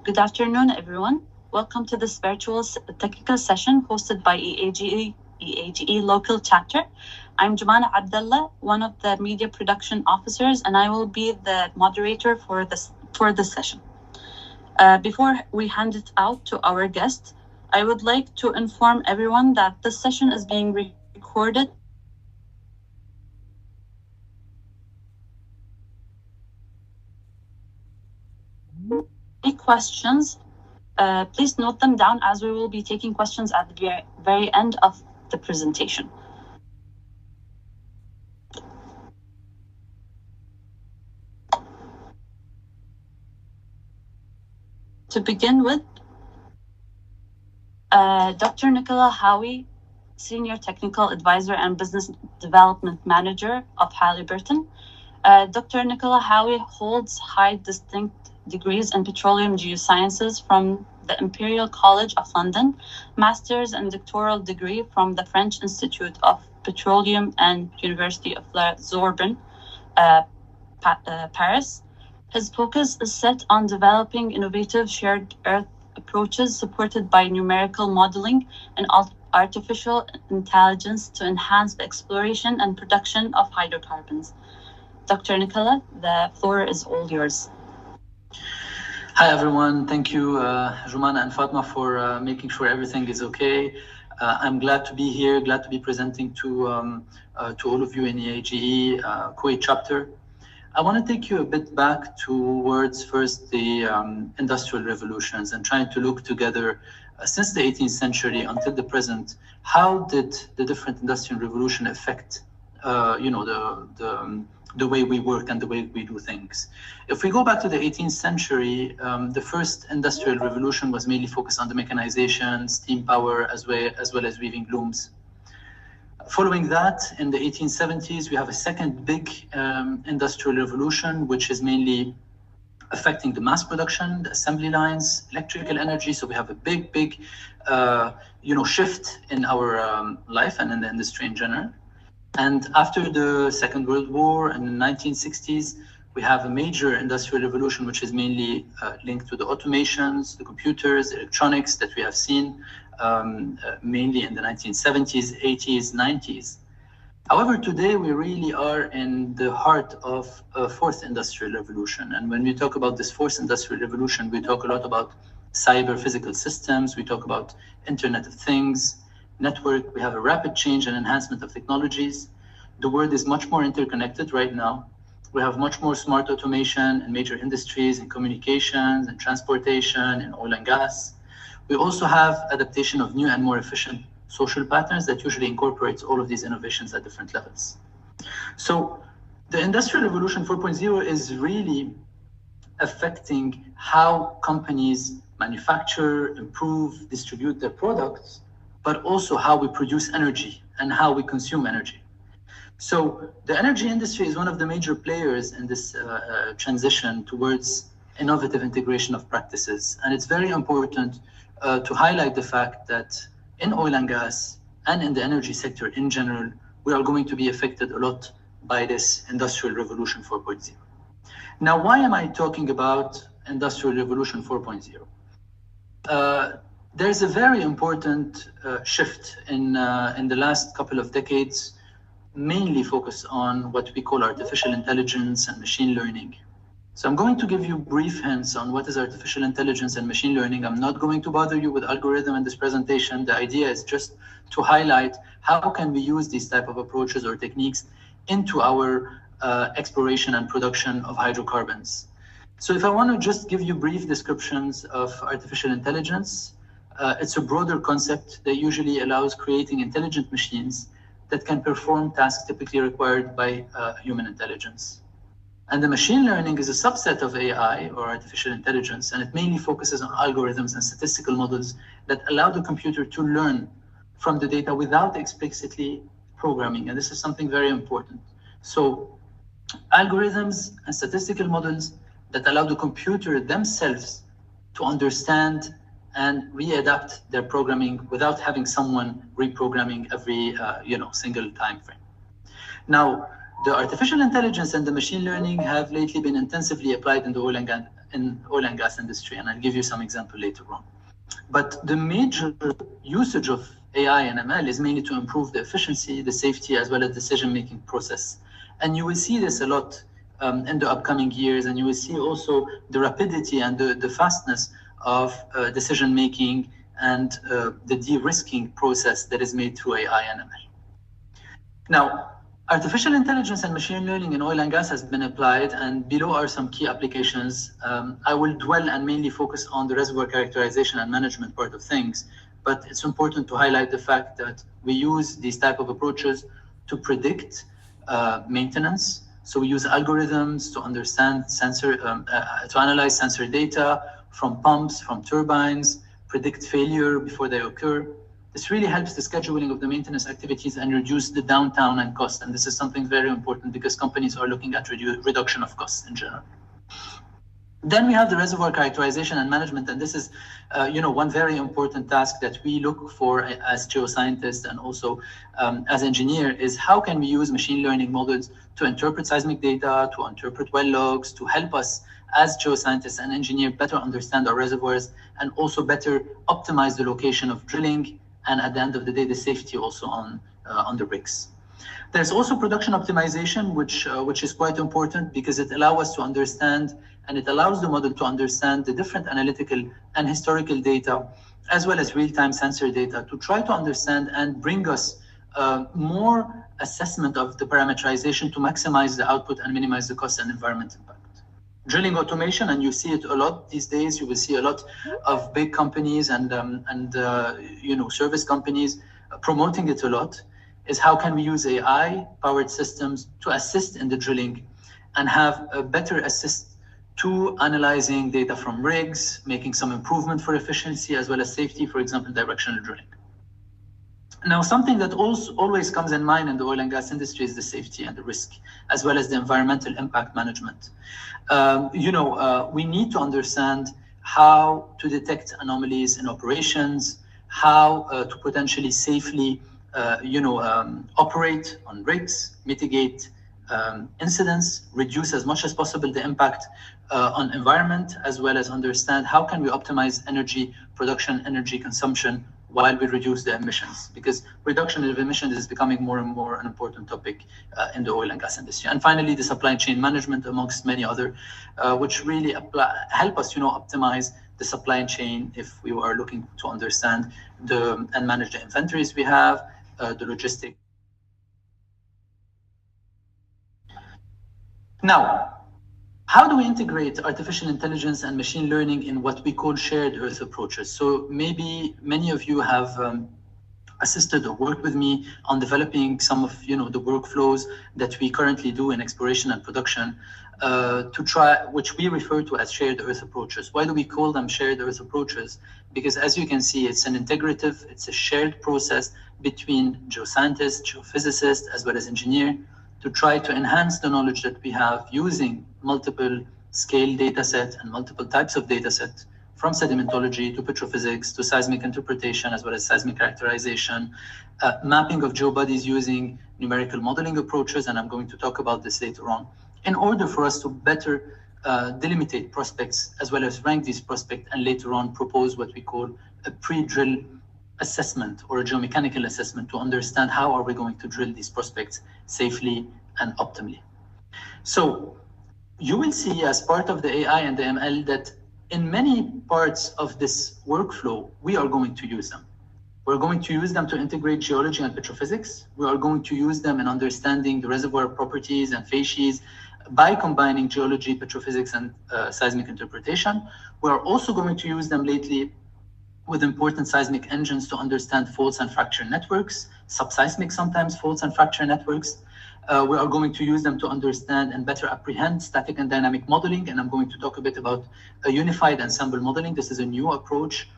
Good afternoon, everyone. Welcome to this virtual technical session hosted by EAGE Local Chapter. I'm Jumana Abdullah, one of the media production officers, and I will be the moderator for this session. Before we hand it out to our guest, I would like to inform everyone that this session is being recorded. Any questions, please note them down as we will be taking questions at the very end of the presentation. To begin with, Dr. Nicolas Hawie, Senior Technical Advisor and Business Development Manager of Halliburton. Dr. Nicolas Hawie holds high distinct degrees in petroleum geosciences from the Imperial College of London, master's and doctoral degree from the French Institute of Petroleum and University of La Sorbonne, Paris. His focus is set on developing innovative shared earth approaches supported by numerical modeling and artificial intelligence to enhance the exploration and production of hydrocarbons. Dr. Nicolas, the floor is all yours. Hi, everyone. Thank you, Jumana and Fatma, for making sure everything is okay. I'm glad to be here, glad to be presenting to all of you in the EAGE Kuwait chapter. I want to take you a bit back towards first the industrial revolutions and trying to look together since the 18th century until the present. How did the different industrial revolution affect, the way we work and the way we do things? If we go back to the 18th century, the first industrial revolution was mainly focused on the mechanization, steam power, as well as weaving looms. Following that, in the 1870s, we have a second big industrial revolution, which is mainly affecting the mass production, the assembly lines, electrical energy. So we have a big shift in our life and in the industry in general. And after the Second World War in the 1960s, we have a major industrial revolution, which is mainly linked to the automations, the computers, electronics that we have seen mainly in the 1970s, 80s, 90s. However, today we really are in the heart of a fourth industrial revolution. And when we talk about this fourth industrial revolution, we talk a lot about cyber physical systems, we talk about Internet of Things, network. We have a rapid change and enhancement of technologies. The world is much more interconnected right now. We have much more smart automation in major industries, in communications, in transportation, in oil and gas. We also have adaptation of new and more efficient social patterns that usually incorporates all of these innovations at different levels. So the Industrial Revolution 4.0 is really affecting how companies manufacture, improve, distribute their products, but also how we produce energy and how we consume energy. So the energy industry is one of the major players in this transition towards innovative integration of practices. And it's very important to highlight the fact that in oil and gas and in the energy sector in general, we are going to be affected a lot by this Industrial Revolution 4.0. Now, why am I talking about Industrial Revolution 4.0? There's a very important shift in the last couple of decades, mainly focused on what we call artificial intelligence and machine learning. So I'm going to give you brief hints on what is artificial intelligence and machine learning. I'm not going to bother you with algorithm in this presentation. The idea is just to highlight how can we use these type of approaches or techniques into our exploration and production of hydrocarbons. So if I want to just give you brief descriptions of artificial intelligence, it's a broader concept that usually allows creating intelligent machines that can perform tasks typically required by human intelligence. And the machine learning is a subset of AI or artificial intelligence, and it mainly focuses on algorithms and statistical models that allow the computer to learn from the data without explicitly programming. And this is something very important. So algorithms and statistical models that allow the computer themselves to understand and readapt their programming without having someone reprogramming every single time frame. Now, the artificial intelligence and the machine learning have lately been intensively applied in the oil and in oil and gas industry, and I'll give you some example later on. But the major usage of AI and ML is mainly to improve the efficiency, the safety, as well as decision-making process. And you will see this a lot in the upcoming years, and you will see also the rapidity and the fastness of decision-making and the de-risking process that is made through AI and ML. Now, artificial intelligence and machine learning in oil and gas has been applied, and below are some key applications. I will dwell and mainly focus on the reservoir characterization and management part of things, but it's important to highlight the fact that we use these type of approaches to predict maintenance. So we use algorithms to understand to analyze sensor data from pumps, from turbines, predict failure before they occur. This really helps the scheduling of the maintenance activities and reduce the downtime and cost. And this is something very important because companies are looking at reduction of costs in general. Then we have the reservoir characterization and management, and this is, one very important task that we look for as geoscientists and also as engineer is how can we use machine learning models to interpret seismic data, to interpret well logs, to help us as geoscientists and engineer better understand our reservoirs and also better optimize the location of drilling and at the end of the day, the safety also on the rigs. There's also production optimization, which is quite important because it allows us to understand and it allows the model to understand the different analytical and historical data, as well as real-time sensor data to try to understand and bring us more assessment of the parameterization to maximize the output and minimize the cost and environment impact. Drilling automation, and you see it a lot these days. You will see a lot of big companies and service companies promoting it a lot. Is how can we use AI-powered systems to assist in the drilling and have a better assist to analyzing data from rigs, making some improvement for efficiency as well as safety, for example, directional drilling. Now, something that also always comes in mind in the oil and gas industry is the safety and the risk, as well as the environmental impact management. We need to understand how to detect anomalies in operations, how to potentially safely operate on rigs, mitigate incidents, reduce as much as possible the impact on environment, as well as understand how can we optimize energy production, energy consumption while we reduce the emissions, because reduction of emissions is becoming more and more an important topic in the oil and gas industry. And finally, the supply chain management, amongst many other, which really help us, optimize the supply chain if we are looking to understand and manage the inventories we have, the logistics. Now, how do we integrate artificial intelligence and machine learning in what we call shared earth approaches? So maybe many of you have assisted or worked with me on developing some of the workflows that we currently do in exploration and production which we refer to as shared earth approaches. Why do we call them shared earth approaches? Because as you can see, it's it's a shared process between geoscientists, geophysicists, as well as engineer, to try to enhance the knowledge that we have using multiple scale data set and multiple types of data set, from sedimentology to petrophysics to seismic interpretation, as well as seismic characterization, mapping of geobodies using numerical modeling approaches, and I'm going to talk about this later on, in order for us to better delimitate prospects, as well as rank these prospects, and later on propose what we call a pre-drill assessment or a geomechanical assessment to understand how are we going to drill these prospects safely and optimally. So you will see as part of the AI and the ML that in many parts of this workflow, we are going to use them. We're going to use them to integrate geology and petrophysics. We are going to use them in understanding the reservoir properties and facies by combining geology, petrophysics, and seismic interpretation. We are also going to use them lately with important seismic engines to understand faults and fracture networks, subseismic sometimes faults and fracture networks. We are going to use them to understand and better apprehend static and dynamic modeling, and I'm going to talk a bit about a unified ensemble modeling. This is a new approach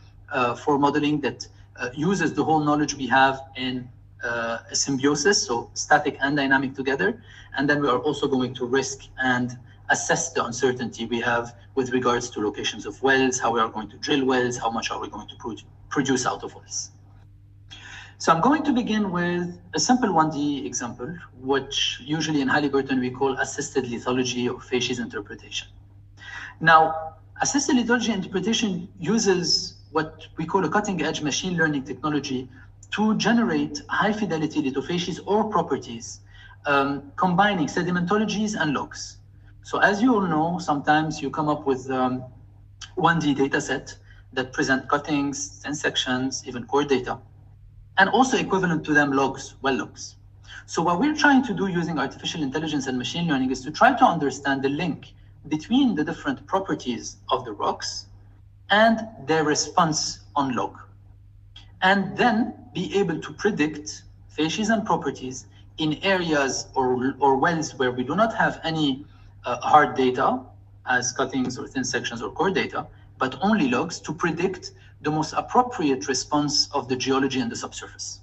for modeling that uses the whole knowledge we have in a symbiosis, so static and dynamic together. And then we are also going to risk and assess the uncertainty we have with regards to locations of wells, how we are going to drill wells, how much are we going to produce out of wells. So I'm going to begin with a simple 1D example, which usually in Halliburton we call assisted lithology or facies interpretation. Now, Assisted lithology interpretation uses what we call a cutting-edge machine learning technology to generate high-fidelity lithofacies or properties, combining sedimentologies and logs. So as you all know, sometimes you come up with 1D data set that present cuttings, thin sections, even core data, and also equivalent to them logs, well logs. So what we're trying to do using artificial intelligence and machine learning is to try to understand the link between the different properties of the rocks and their response on log, and then be able to predict facies and properties in areas or wells where we do not have any hard data as cuttings or thin sections or core data, but only logs, to predict the most appropriate response of the geology in the subsurface.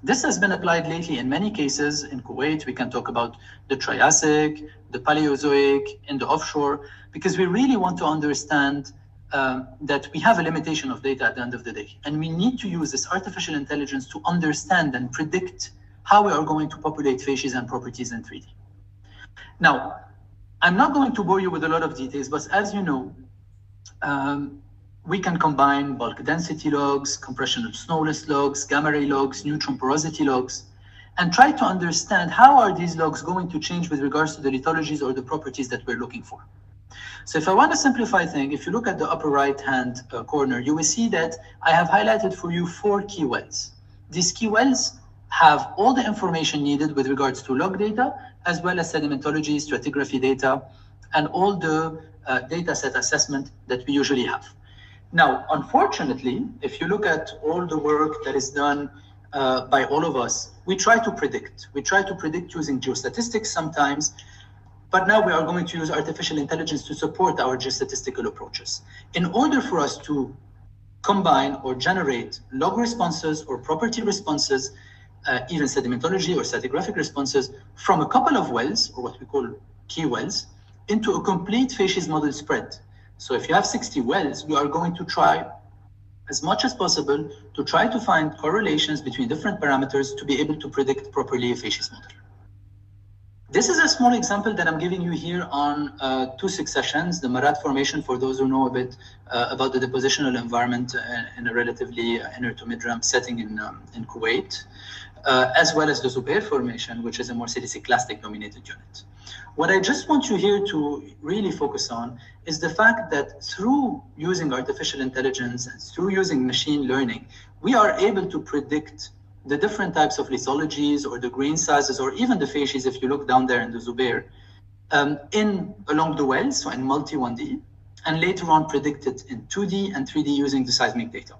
This has been applied lately in many cases. In Kuwait, we can talk about the Triassic, the Paleozoic, in the offshore, because we really want to understand that we have a limitation of data at the end of the day. And we need to use this artificial intelligence to understand and predict how we are going to populate facies and properties in 3D. Now, I'm not going to bore you with a lot of details, but as you know, we can combine bulk density logs, compression of snowless logs, gamma ray logs, neutron porosity logs, and try to understand how are these logs going to change with regards to the lithologies or the properties that we're looking for. So if I want to simplify things, if you look at the upper right-hand corner, you will see that I have highlighted for you 4 key wells. These key wells have all the information needed with regards to log data, as well as sedimentology, stratigraphy data, and all the data set assessment that we usually have. Now, unfortunately, if you look at all the work that is done by all of us, we try to predict. We try to predict using geostatistics sometimes, but now we are going to use artificial intelligence to support our geostatistical approaches. In order for us to combine or generate log responses or property responses, even sedimentology or stratigraphic responses from a couple of wells, or what we call key wells, into a complete facies model spread. So if you have 60 wells, we are going to try as much as possible to try to find correlations between different parameters to be able to predict properly a facies model. This is a small example that I'm giving you here on 2 successions, the Marat formation, for those who know a bit about the depositional environment in a relatively inner to mid-ramp setting in Kuwait, as well as the Zubair formation, which is a more silicic-clastic dominated unit. What I just want you here to really focus on is the fact that through using artificial intelligence and through using machine learning, we are able to predict the different types of lithologies or the grain sizes or even the facies, if you look down there in the Zubair, along the wells, so in multi 1D, and later on predicted in 2D and 3D using the seismic data.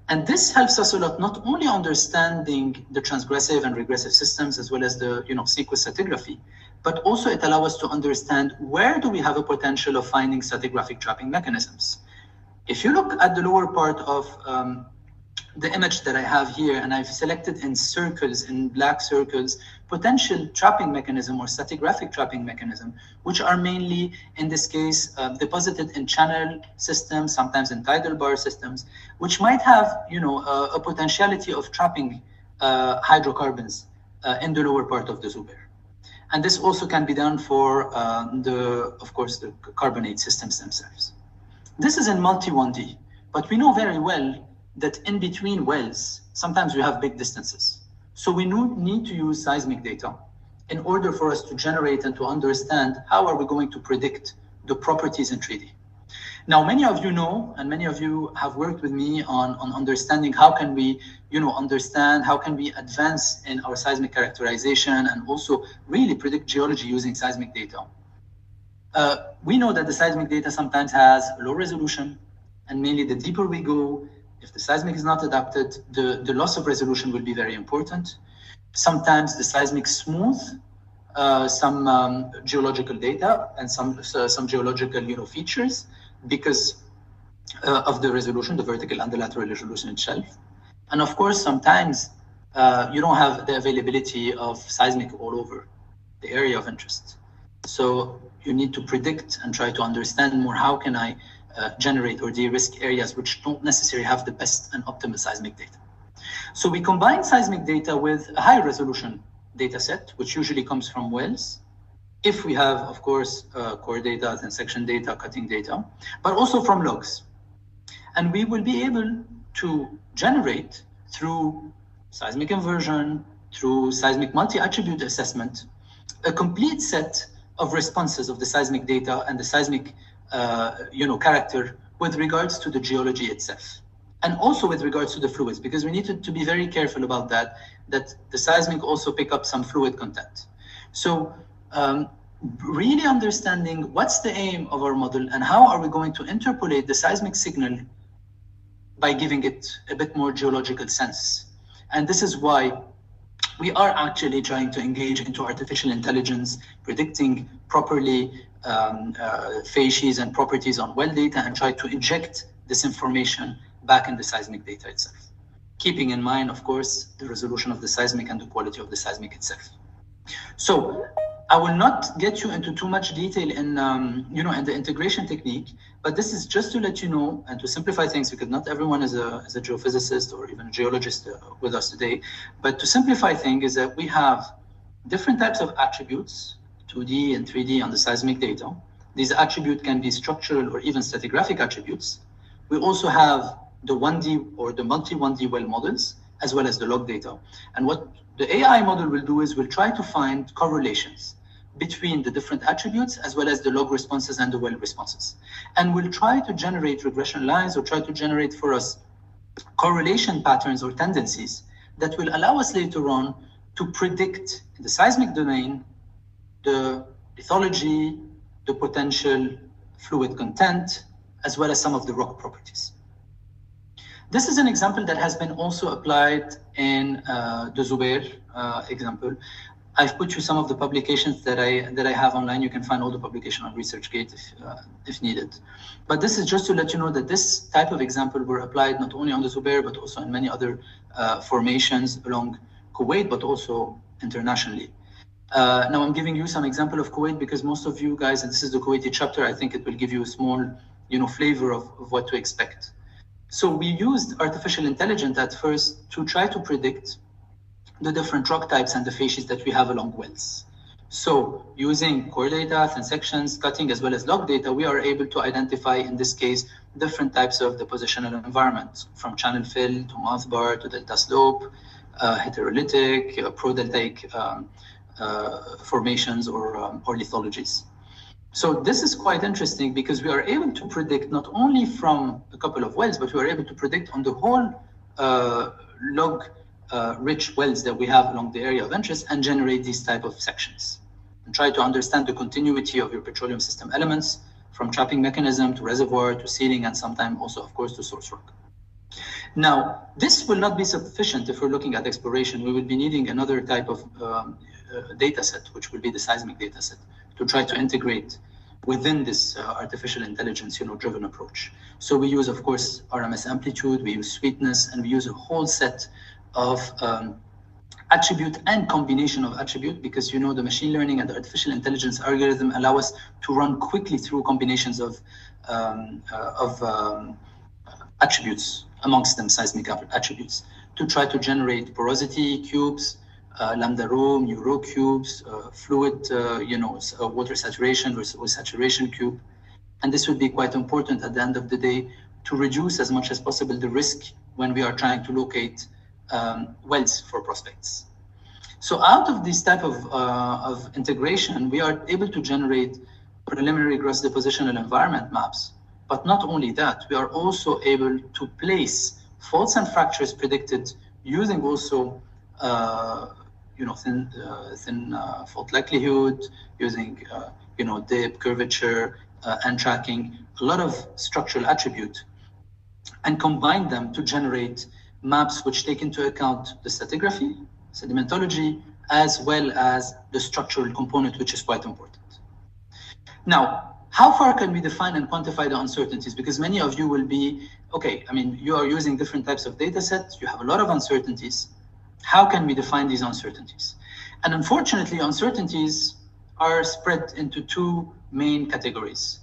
And this helps us a lot, not only understanding the transgressive and regressive systems as well as the sequence stratigraphy, but also it allows us to understand where do we have a potential of finding stratigraphic trapping mechanisms. If you look at the lower part of the image that I have here, and I've selected in circles, in black circles, potential trapping mechanism or stratigraphic trapping mechanism, which are mainly, in this case, deposited in channel systems, sometimes in tidal bar systems, which might have, a potentiality of trapping hydrocarbons in the lower part of the Zubair. And this also can be done for of course, the carbonate systems themselves. This is in multi 1D, but we know very well that in between wells, sometimes we have big distances. So we need to use seismic data in order for us to generate and to understand how are we going to predict the properties in 3D. Now, many of you know, and many of you have worked with me on understanding how can we, understand, how can we advance in our seismic characterization and also really predict geology using seismic data. We know that the seismic data sometimes has low resolution, and mainly the deeper we go, if the seismic is not adapted, the loss of resolution will be very important. Sometimes the seismic smooth some geological data and some geological features because of the resolution, the vertical and the lateral resolution itself. And of course, sometimes you don't have the availability of seismic all over the area of interest. So you need to predict and try to understand more how can I generate or de-risk areas which don't necessarily have the best and optimal seismic data. So we combine seismic data with a high resolution data set, which usually comes from wells, if we have, of course, core data and section data, cutting data, but also from logs. And we will be able to generate through seismic inversion, through seismic multi-attribute assessment, a complete set of responses of the seismic data and the seismic character with regards to the geology itself. And also with regards to the fluids, because we need to be very careful about that the seismic also pick up some fluid content. So really understanding what's the aim of our model and how are we going to interpolate the seismic signal by giving it a bit more geological sense. And this is why we are actually trying to engage into artificial intelligence, predicting properly facies and properties on well data, and try to inject this information back in the seismic data itself, keeping in mind, of course, the resolution of the seismic and the quality of the seismic itself. So I will not get you into too much detail in the integration technique, but this is just to let you know and to simplify things, because not everyone is a geophysicist or even a geologist with us today. But to simplify things is that we have different types of attributes, 2D and 3D on the seismic data. These attributes can be structural or even stratigraphic attributes. We also have the 1D or the multi-1D well models, as well as the log data. And what the AI model will do is we'll try to find correlations between the different attributes, as well as the log responses and the well responses. And we'll try to generate regression lines or try to generate for us correlation patterns or tendencies that will allow us later on to predict in the seismic domain the lithology, the potential fluid content, as well as some of the rock properties. This is an example that has been also applied in the Zubair example. I've put you some of the publications that I have online. You can find all the publication on ResearchGate if needed. But this is just to let you know that this type of example were applied not only on the Zubair, but also in many other formations along Kuwait, but also internationally. Now I'm giving you some example of Kuwait because most of you guys, and this is the Kuwaiti chapter, I think it will give you a small flavor of what to expect. So we used artificial intelligence at first to try to predict the different rock types and the facies that we have along wells. So using core data and sections, cutting, as well as log data, we are able to identify, in this case, different types of depositional environments, from channel fill to mouth bar to delta slope, heterolytic, prodeltaic formations or lithologies. So this is quite interesting because we are able to predict not only from a couple of wells, but we are able to predict on the whole log rich wells that we have along the area of interest and generate these type of sections and try to understand the continuity of your petroleum system elements from trapping mechanism to reservoir to sealing and sometimes also, of course, to source rock. Now, this will not be sufficient if we're looking at exploration. We will be needing another type of data set, which will be the seismic data set, to try to integrate within this artificial intelligence driven approach. So we use, of course, RMS amplitude, we use sweetness, and we use a whole set of attribute and combination of attribute, because the machine learning and the artificial intelligence algorithm allow us to run quickly through combinations of attributes, amongst them seismic attributes, to try to generate porosity cubes, lambda rho, mu rho cubes, fluid, water saturation versus saturation cube. And this would be quite important at the end of the day to reduce as much as possible the risk when we are trying to locate wells for prospects. So out of this type of integration, we are able to generate preliminary gross depositional environment maps. But not only that, we are also able to place faults and fractures predicted using also thin fault likelihood, using dip, curvature, and tracking a lot of structural attribute, and combine them to generate maps which take into account the stratigraphy, sedimentology, as well as the structural component, which is quite important. Now, how far can we define and quantify the uncertainties? Because many of you will be, you are using different types of data sets, you have a lot of uncertainties. How can we define these uncertainties? And unfortunately, uncertainties are spread into two main categories.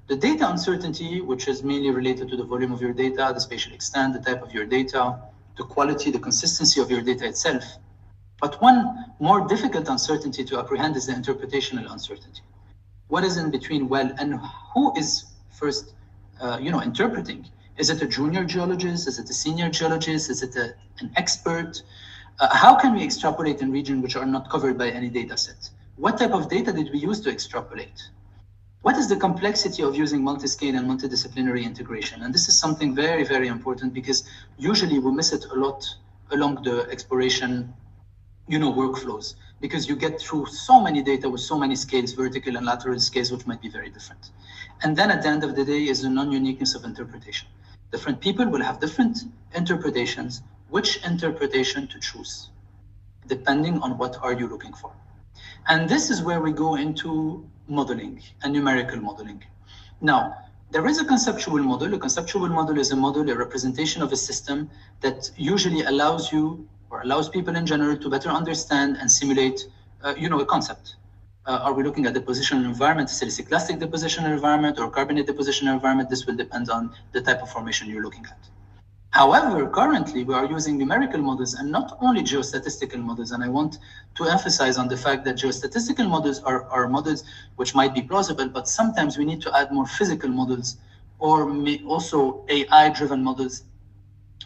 The data uncertainty, which is mainly related to the volume of your data, the spatial extent, the type of your data, the quality, the consistency of your data itself. But one more difficult uncertainty to apprehend is the interpretational uncertainty. What is in between well, and who is first, interpreting? Is it a junior geologist? Is it a senior geologist? Is it an expert? How can we extrapolate in regions which are not covered by any data set? What type of data did we use to extrapolate? What is the complexity of using multi-scale and multidisciplinary integration? And this is something very, very important, because usually we miss it a lot along the exploration workflows, because you get through so many data with so many scales, vertical and lateral scales, which might be very different. And then at the end of the day is the non-uniqueness of interpretation. Different people will have different interpretations. Which interpretation to choose, depending on what are you looking for. And this is where we go into modeling and numerical modeling. Now, there is a conceptual model. A conceptual model is a model, a representation of a system that usually allows you, or allows people in general, to better understand and simulate, a concept. Are we looking at depositional environment, siliciclastic depositional environment, or carbonate depositional environment? This will depend on the type of formation you're looking at. However, currently we are using numerical models and not only geostatistical models. And I want to emphasize on the fact that geostatistical models are models which might be plausible, but sometimes we need to add more physical models, or also AI-driven models,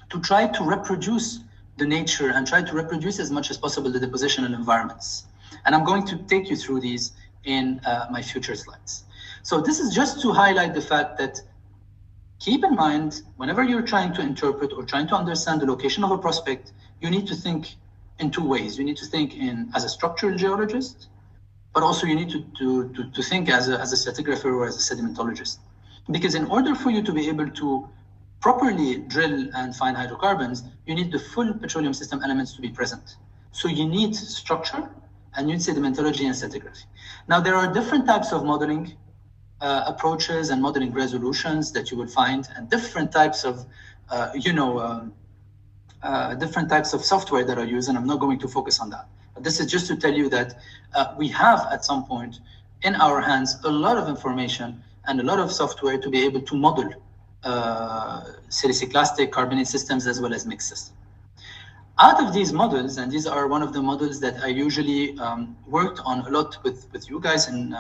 to try to reproduce the nature and try to reproduce as much as possible the depositional environments. And I'm going to take you through these in my future slides. So this is just to highlight the fact that keep in mind, whenever you're trying to interpret or trying to understand the location of a prospect, you need to think in two ways. You need to think as a structural geologist, but also you need to think as a stratigrapher or as a sedimentologist. Because in order for you to be able to properly drill and find hydrocarbons, you need the full petroleum system elements to be present. So you need structure, and you need sedimentology and stratigraphy. Now, there are different types of modeling approaches and modeling resolutions that you will find, and different types of different types of software that are used, and I'm not going to focus on that. But this is just to tell you that we have at some point in our hands a lot of information and a lot of software to be able to model siliciclastic carbonate systems as well as mixed systems. Out of these models, and these are one of the models that I usually worked on a lot with you guys in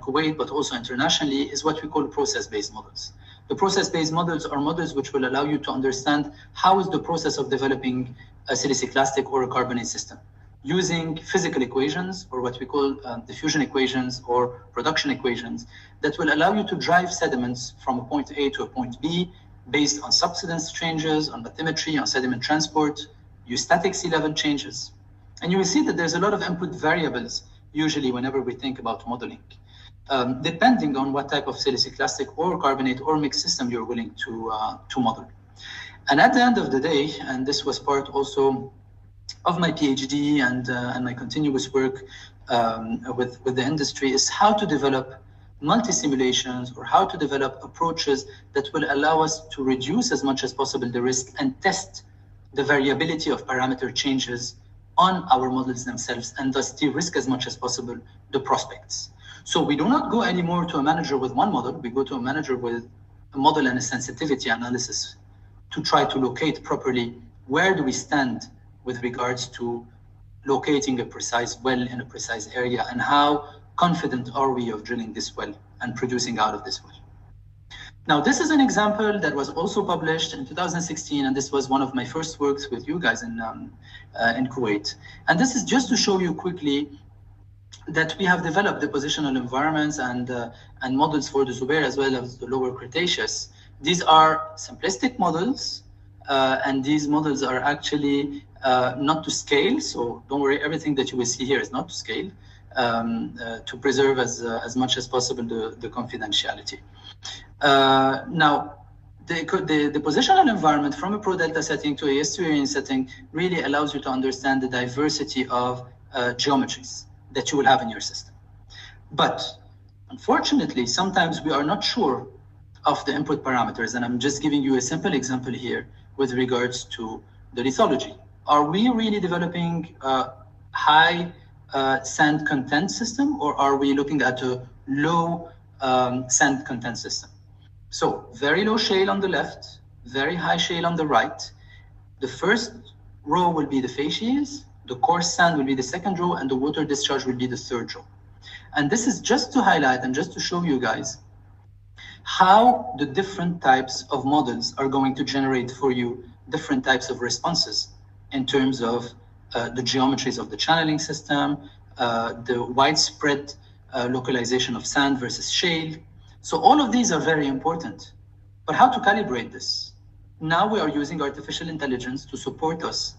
Kuwait, but also internationally, is what we call process-based models. The process-based models are models which will allow you to understand how is the process of developing a siliciclastic or a carbonate system, using physical equations, or what we call diffusion equations or production equations, that will allow you to drive sediments from a point A to a point B based on subsidence changes, on bathymetry, on sediment transport, eustatic sea level changes. And you will see that there's a lot of input variables usually whenever we think about modeling, depending on what type of siliciclastic or carbonate or mixed system you're willing to model. And at the end of the day, and this was part also of my PhD and my continuous work with the industry, is how to develop multi-simulations, or how to develop approaches that will allow us to reduce as much as possible the risk and test the variability of parameter changes on our models themselves, and thus de-risk as much as possible the prospects. So we do not go anymore to a manager with one model, we go to a manager with a model and a sensitivity analysis to try to locate properly where do we stand with regards to locating a precise well in a precise area, and how confident are we of drilling this well and producing out of this well. Now, this is an example that was also published in 2016, and this was one of my first works with you guys in Kuwait. And this is just to show you quickly that we have developed depositional environments and models for the Zubair as well as the lower Cretaceous. These are simplistic models, and these models are actually not to scale. So don't worry, everything that you will see here is not to scale, to preserve as much as possible the confidentiality. Now, the positional environment from a pro-delta setting to a estuarine setting really allows you to understand the diversity of geometries that you will have in your system. But unfortunately, sometimes we are not sure of the input parameters. And I'm just giving you a simple example here with regards to the lithology. Are we really developing a high sand content system, or are we looking at a low sand content system? So very low shale on the left, very high shale on the right. The first row will be the facies, The coarse sand will be the second row, and the water discharge will be the third row. And this is just to highlight and just to show you guys how the different types of models are going to generate for you different types of responses in terms of the geometries of the channeling system, the widespread localization of sand versus shale. So all of these are very important. But how to calibrate this? Now we are using artificial intelligence to support us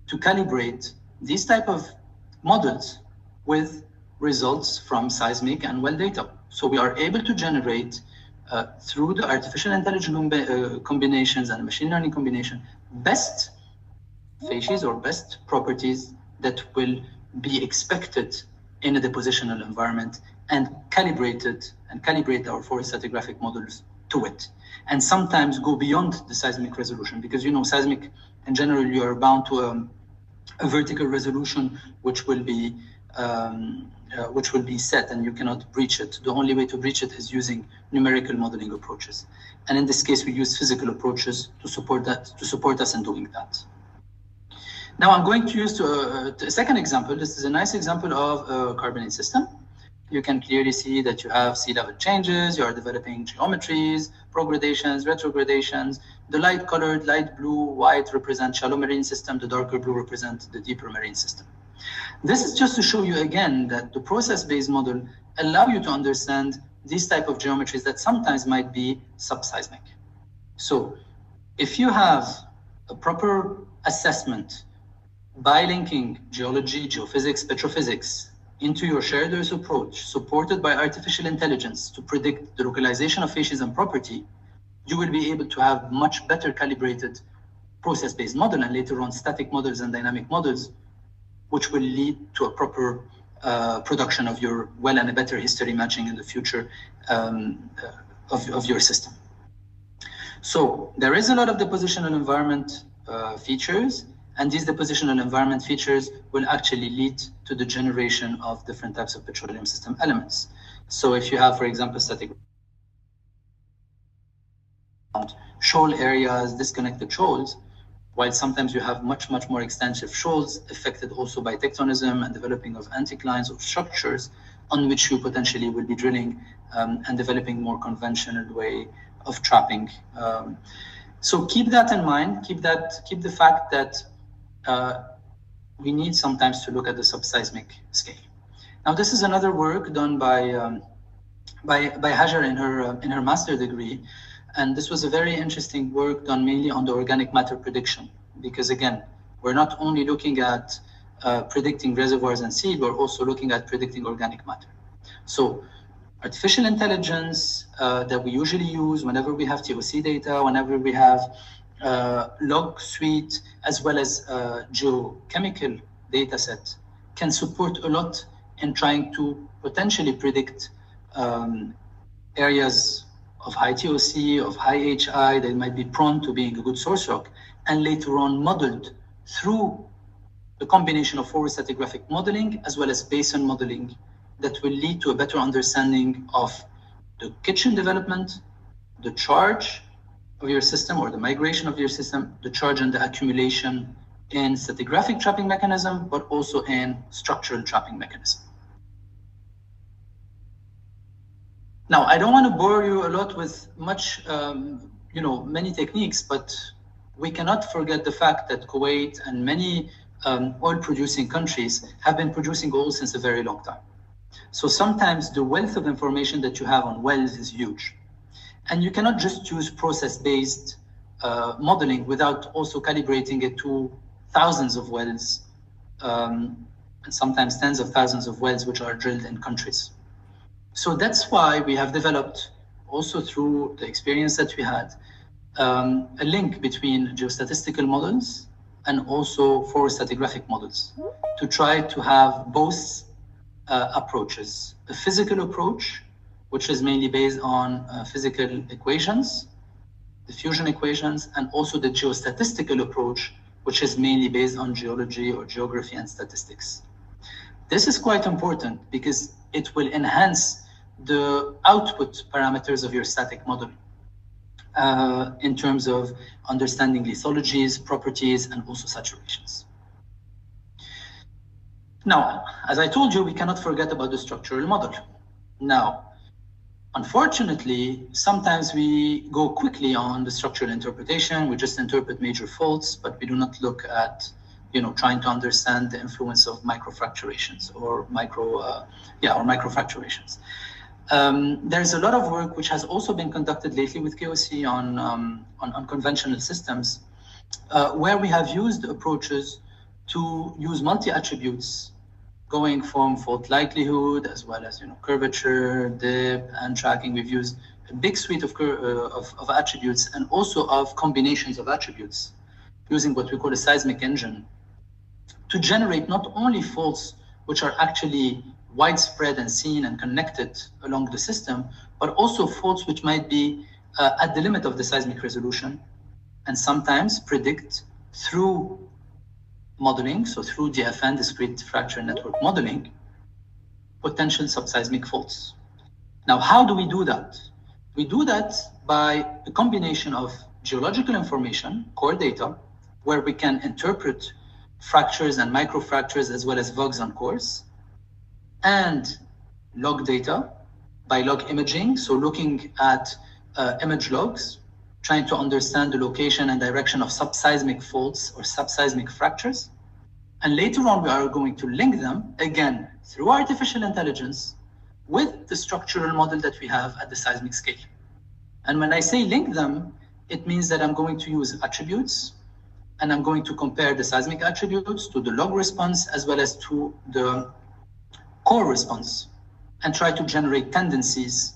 to calibrate these type of models with results from seismic and well data. So we are able to generate through the artificial intelligence combinations and machine learning combination, best facies or best properties that will be expected in a depositional environment, and calibrate our forest stratigraphic models to it. And sometimes go beyond the seismic resolution, because seismic in general, you are bound to a vertical resolution which will be set, and you cannot breach it. The only way to breach it is using numerical modeling approaches. And in this case, we use physical approaches to support us in doing that. Now I'm going to use a second example. This is a nice example of a carbonate system. You can clearly see that you have sea level changes, you are developing geometries, progradations, retrogradations. The light colored, light blue, white represent shallow marine system, the darker blue represent the deeper marine system. This is just to show you again that the process-based model allow you to understand these type of geometries that sometimes might be subseismic. So if you have a proper assessment by linking geology, geophysics, petrophysics into your shared earth approach, supported by artificial intelligence to predict the localization of facies and property, you will be able to have much better calibrated process-based model, and later on static models and dynamic models, which will lead to a proper production of your well and a better history matching in the future of your system. So there is a lot of depositional environment features, and these depositional environment features will actually lead to the generation of different types of petroleum system elements. So if you have, for example, static shoal areas, disconnected shoals, while sometimes you have much more extensive shoals affected also by tectonism and developing of anticlines or structures on which you potentially will be drilling and developing more conventional way of trapping. So keep that in mind, keep the fact that we need sometimes to look at the subseismic scale. Now, this is another work done by Hajar in her master degree, and this was a very interesting work done mainly on the organic matter prediction, because again, we're not only looking at predicting reservoirs and seed, we're also looking at predicting organic matter. So artificial intelligence that we usually use whenever we have TOC data, whenever we have log suite, as well as geochemical data set, can support a lot in trying to potentially predict areas of high TOC, of high HI that might be prone to being a good source rock, and later on modeled through the combination of forest stratigraphic modeling as well as basin modeling that will lead to a better understanding of the kitchen development, the charge of your system or the migration of your system, the charge and the accumulation in stratigraphic trapping mechanism, but also in structural trapping mechanism. Now, I don't want to bore you a lot with much, many techniques, but we cannot forget the fact that Kuwait and many oil-producing countries have been producing oil since a very long time. So sometimes the wealth of information that you have on wells is huge. And you cannot just use process-based modeling without also calibrating it to thousands of wells, and sometimes tens of thousands of wells which are drilled in countries. So that's why we have developed, also through the experience that we had, a link between geostatistical models and also forest stratigraphic models to try to have both approaches. A physical approach, which is mainly based on physical equations, the fusion equations, and also the geostatistical approach, which is mainly based on geology or geography and statistics. This is quite important because it will enhance the output parameters of your static model in terms of understanding lithologies, properties, and also saturations. Now, as I told you, we cannot forget about the structural model. Now, unfortunately, sometimes we go quickly on the structural interpretation. We just interpret major faults, but we do not look at, trying to understand the influence of microfracturations or microfracturations. There's a lot of work which has also been conducted lately with KOC on conventional systems, where we have used approaches to use multi-attributes, going from fault likelihood as well as curvature, dip, and tracking. We've used a big suite of attributes and also of combinations of attributes, using what we call a seismic engine, to generate not only faults which are actually widespread and seen and connected along the system, but also faults which might be at the limit of the seismic resolution, and sometimes predict through modeling, so through DFN, discrete fracture network modeling, potential subseismic faults. Now, how do we do that? We do that by a combination of geological information, core data, where we can interpret fractures and microfractures as well as vugs on cores, and log data by log imaging, so looking at image logs, trying to understand the location and direction of subseismic faults or subseismic fractures. And later on, we are going to link them, again, through artificial intelligence, with the structural model that we have at the seismic scale. And when I say link them, it means that I'm going to use attributes, and I'm going to compare the seismic attributes to the log response as well as to the core response, and try to generate tendencies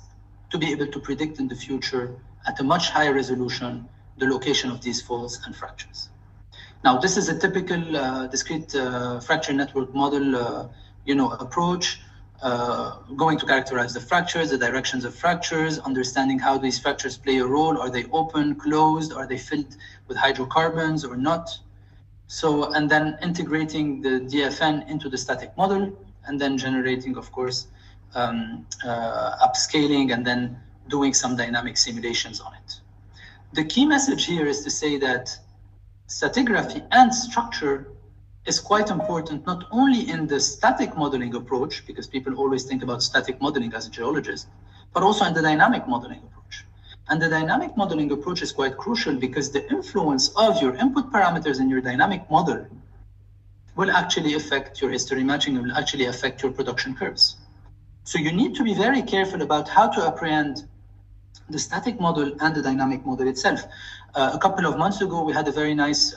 to be able to predict in the future at a much higher resolution the location of these faults and fractures. Now, this is a typical discrete fracture network model approach, going to characterize the fractures, the directions of fractures, understanding how these fractures play a role. Are they open, closed? Are they filled with hydrocarbons or not? So, and then integrating the DFN into the static model, and then generating, of course, upscaling, and then doing some dynamic simulations on it. The key message here is to say that stratigraphy and structure is quite important, not only in the static modeling approach, because people always think about static modeling as a geologist, but also in the dynamic modeling approach. And the dynamic modeling approach is quite crucial because the influence of your input parameters in your dynamic model will actually affect your history matching, and will actually affect your production curves. So you need to be very careful about how to apprehend the static model and the dynamic model itself. A couple of months ago, we had a very nice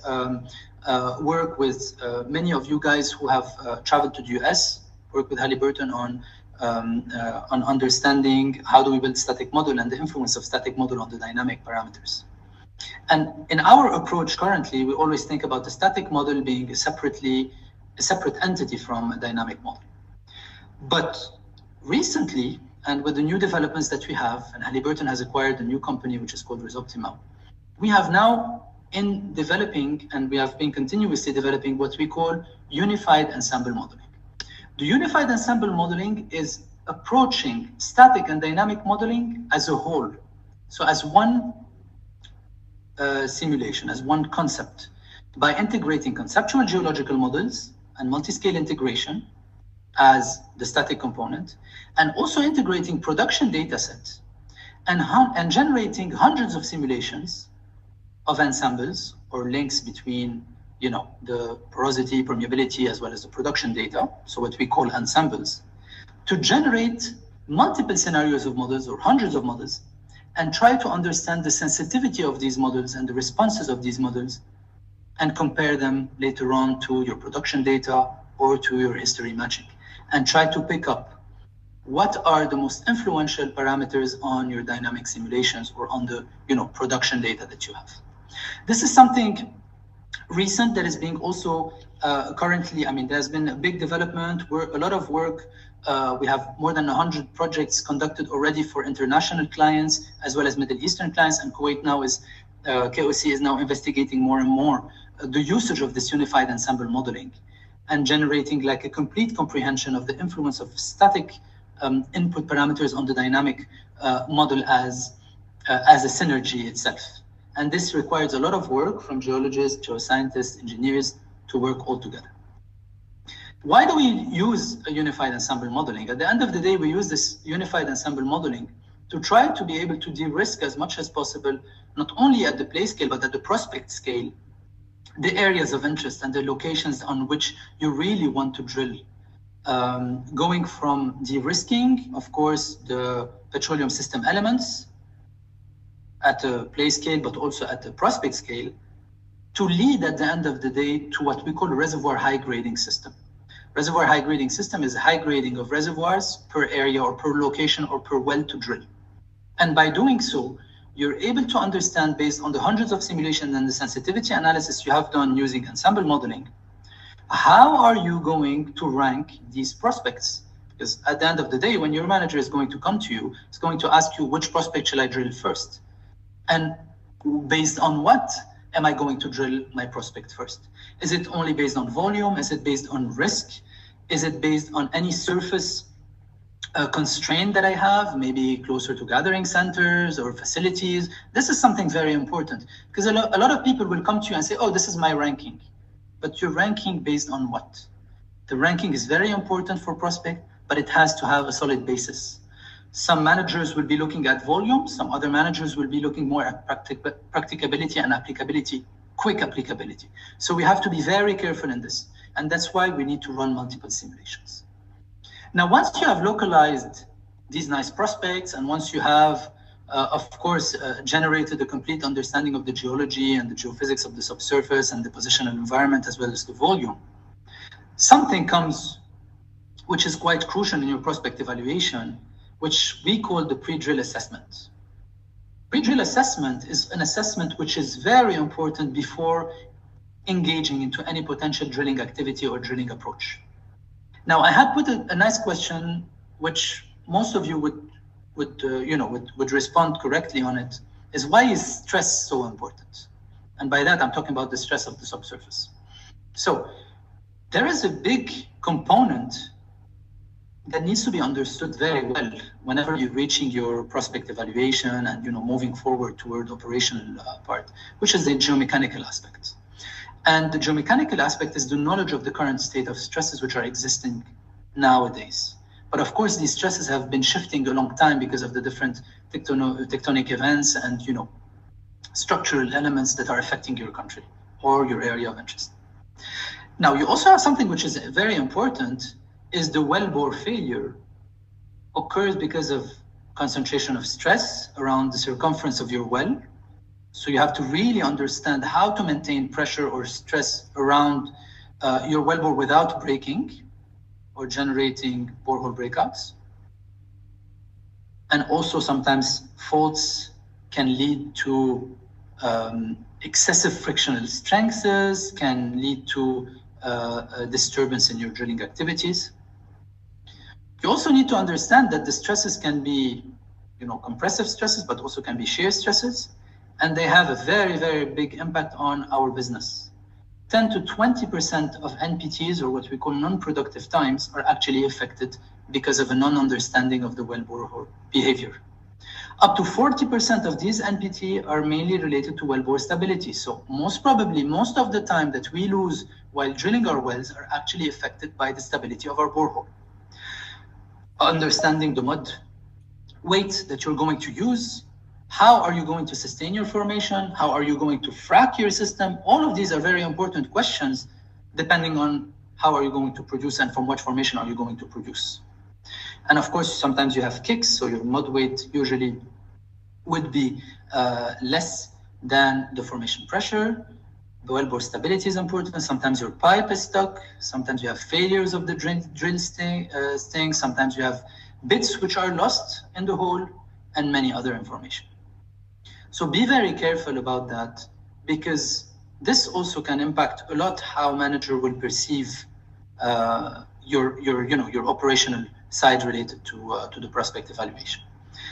work with many of you guys who have traveled to the US, work with Halliburton on understanding how do we build static model and the influence of static model on the dynamic parameters. And in our approach currently, we always think about the static model being a separate entity from a dynamic model. But recently, and with the new developments that we have, and Halliburton has acquired a new company which is called Resoptima, we have now in developing, and we have been continuously developing, what we call unified ensemble modeling. The unified ensemble modeling is approaching static and dynamic modeling as a whole. So as one simulation, as one concept, by integrating conceptual geological models and multi-scale integration as the static component, and also integrating production data sets and generating hundreds of simulations of ensembles or links between the porosity, permeability, as well as the production data, so what we call ensembles, to generate multiple scenarios of models or hundreds of models, and try to understand the sensitivity of these models and the responses of these models, and compare them later on to your production data or to your history matching, and try to pick up what are the most influential parameters on your dynamic simulations or on the production data that you have. This is something recent that is being also currently, there's been a big development, a lot of work. We have more than 100 projects conducted already for international clients as well as Middle Eastern clients, and Kuwait now is, KOC is now investigating more and more the usage of this unified ensemble modeling and generating like a complete comprehension of the influence of static input parameters on the dynamic model as a synergy itself. And this requires a lot of work from geologists, geoscientists, engineers to work all together. Why do we use a unified ensemble modeling? At the end of the day, we use this unified ensemble modeling to try to be able to de-risk as much as possible, not only at the play scale, but at the prospect scale, the areas of interest and the locations on which you really want to drill. Going from de-risking, of course, the petroleum system elements at a play scale, but also at the prospect scale, to lead at the end of the day to what we call a reservoir high grading system. Reservoir high grading system is a high grading of reservoirs per area or per location or per well to drill. And by doing so, you're able to understand, based on the hundreds of simulations and the sensitivity analysis you have done using ensemble modeling, how are you going to rank these prospects? Because at the end of the day, when your manager is going to come to you, it's going to ask you, which prospect shall I drill first? And based on what am I going to drill my prospect first? Is it only based on volume? Is it based on risk? Is it based on any surface constraint that I have, maybe closer to gathering centers or facilities? This is something very important, because a lot of people will come to you and say, oh, this is my ranking. But you're ranking based on what? The ranking is very important for prospect, but it has to have a solid basis. Some managers will be looking at volume. Some other managers will be looking more at practicability and applicability, quick applicability. So we have to be very careful in this. And that's why we need to run multiple simulations. Now, once you have localized these nice prospects, and once you have, of course, generated a complete understanding of the geology and the geophysics of the subsurface and the positional environment, as well as the volume, something comes which is quite crucial in your prospect evaluation, which we call the pre-drill assessment. Pre-drill assessment is an assessment which is very important before engaging into any potential drilling activity or drilling approach. Now, I had put a nice question, which most of you would respond correctly on it, is why is stress so important? And by that, I'm talking about the stress of the subsurface. So there is a big component that needs to be understood very well whenever you're reaching your prospect evaluation and moving forward toward operational part, which is the geomechanical aspect. And the geomechanical aspect is the knowledge of the current state of stresses which are existing nowadays. But of course, these stresses have been shifting a long time because of the different tectonic events and structural elements that are affecting your country or your area of interest. Now, you also have something which is very important, is the wellbore failure occurs because of concentration of stress around the circumference of your well. So you have to really understand how to maintain pressure or stress around your wellbore without breaking or generating borehole breakouts. And also sometimes faults can lead to excessive frictional strengths, can lead to a disturbance in your drilling activities. You also need to understand that the stresses can be, compressive stresses, but also can be shear stresses. And they have a very, very big impact on our business. 10 to 20% of NPTs, or what we call non-productive times, are actually affected because of a non-understanding of the wellbore behavior. Up to 40% of these NPT are mainly related to wellbore stability. So most probably, most of the time that we lose while drilling our wells are actually affected by the stability of our borehole. Understanding the mud weight that you're going to use, how are you going to sustain your formation? How are you going to frack your system? All of these are very important questions, depending on how are you going to produce and from what formation are you going to produce. And of course, sometimes you have kicks, so your mud weight usually would be less than the formation pressure. The wellbore stability is important. Sometimes your pipe is stuck. Sometimes you have failures of the drill sting. Sometimes you have bits which are lost in the hole, and many other information. So be very careful about that, because this also can impact a lot how manager will perceive your operational side related to the prospect evaluation.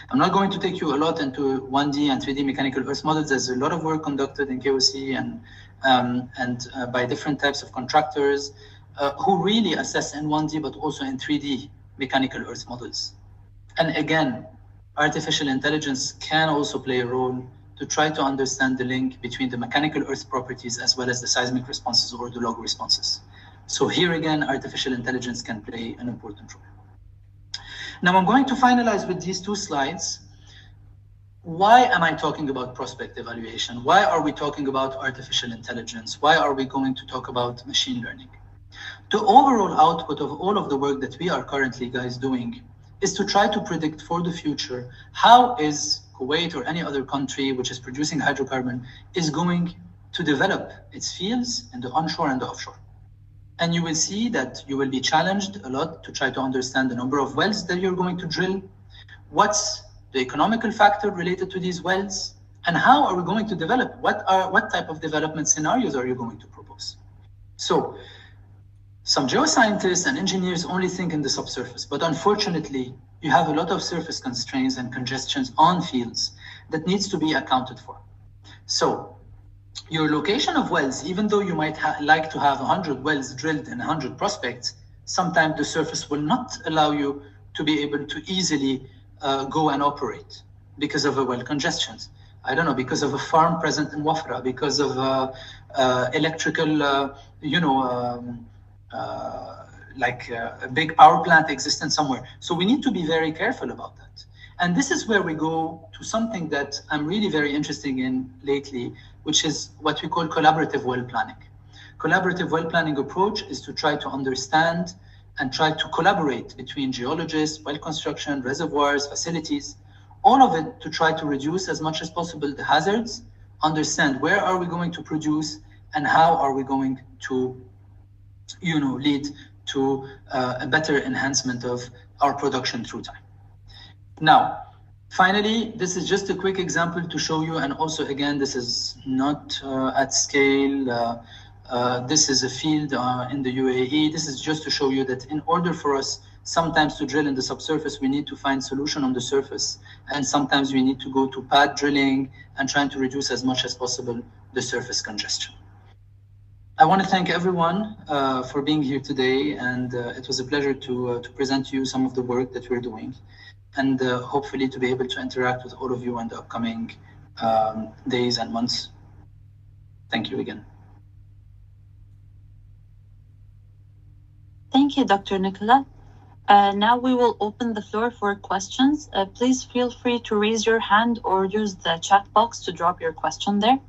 I'm not going to take you a lot into 1D and 3D mechanical earth models. There's a lot of work conducted in KOC and by different types of contractors who really assess in 1D but also in 3D mechanical earth models. And again, artificial intelligence can also play a role to try to understand the link between the mechanical earth properties as well as the seismic responses or the log responses. So here again, artificial intelligence can play an important role. Now I'm going to finalize with these two slides. Why am I talking about prospect evaluation? Why are we talking about artificial intelligence? Why are we going to talk about machine learning? The overall output of all of the work that we are currently, guys, doing is to try to predict for the future how is Kuwait or any other country which is producing hydrocarbon is going to develop its fields in the onshore and the offshore. And you will see that you will be challenged a lot to try to understand the number of wells that you're going to drill, what's the economical factor related to these wells, and how are we going to develop? What type of development scenarios are you going to propose? So some geoscientists and engineers only think in the subsurface, but unfortunately, you have a lot of surface constraints and congestions on fields that needs to be accounted for. So your location of wells, even though you might like to have 100 wells drilled and 100 prospects, sometimes the surface will not allow you to be able to easily go and operate because of a well congestions. I don't know, because of a farm present in Wafra, because of electrical, like a big power plant existent somewhere. So we need to be very careful about that. And this is where we go to something that I'm really very interested in lately, which is what we call collaborative well planning. Collaborative well planning approach is to try to understand and try to collaborate between geologists, well construction, reservoirs, facilities, all of it to try to reduce as much as possible the hazards, understand where are we going to produce and how are we going to lead to a better enhancement of our production through time. Now, finally, this is just a quick example to show you, and also again, this is not at scale. This is a field in the UAE. This is just to show you that in order for us sometimes to drill in the subsurface, we need to find solution on the surface. And sometimes we need to go to pad drilling and trying to reduce as much as possible the surface congestion. I want to thank everyone for being here today, and it was a pleasure to present to you some of the work that we're doing, and hopefully to be able to interact with all of you in the upcoming days and months. Thank you again. Thank you, Dr. Nicolas. Now we will open the floor for questions. Please feel free to raise your hand or use the chat box to drop your question there.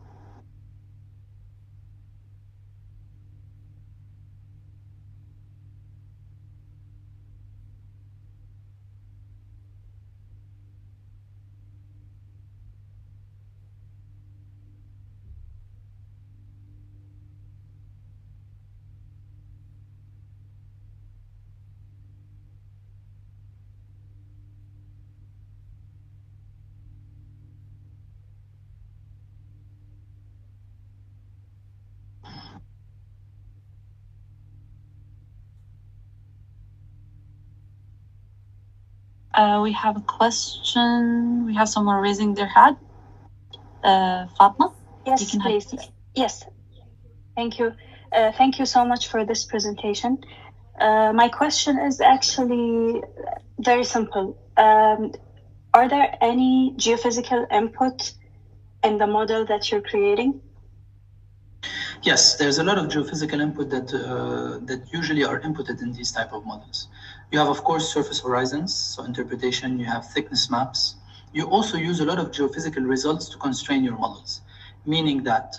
We have a question. We have someone raising their hand. Fatma? Yes, please. Yes. Thank you. Thank you so much for this presentation. My question is actually very simple. Are there any geophysical input in the model that you're creating? Yes, there's a lot of geophysical input that usually are inputted in these type of models. You have, of course, surface horizons, so interpretation, you have thickness maps. You also use a lot of geophysical results to constrain your models, meaning that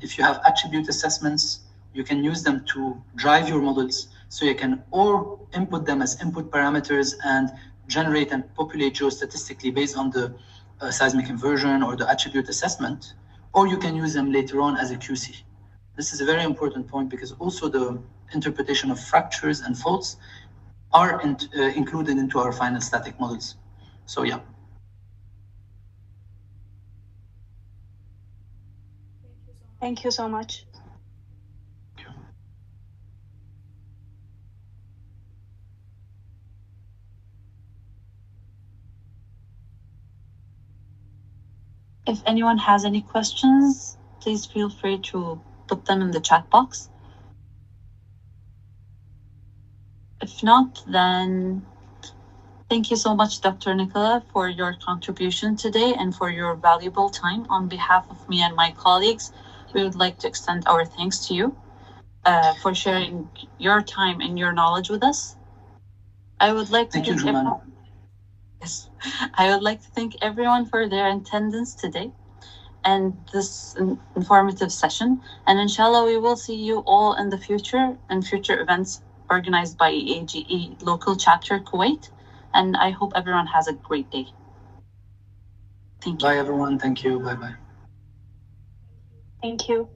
if you have attribute assessments, you can use them to drive your models, so you can or input them as input parameters and generate and populate geostatistically based on the seismic inversion or the attribute assessment, or you can use them later on as a QC. This is a very important point because also the interpretation of fractures and faults are included into our final static models. So yeah. Thank you so much. If anyone has any questions, please feel free to put them in the chat box. If not, then thank you so much, Dr. Nicolas, for your contribution today and for your valuable time. On behalf of me and my colleagues, we would like to extend our thanks to you. for sharing your time and your knowledge with us. I would like to Thank you, Jumana. Yes, I would like to thank everyone for their attendance today and this informative session. And inshallah, we will see you all in the future and future events organized by EAGE local chapter Kuwait. And I hope everyone has a great day. Thank you. Bye, everyone. Thank you. Bye-bye. Thank you.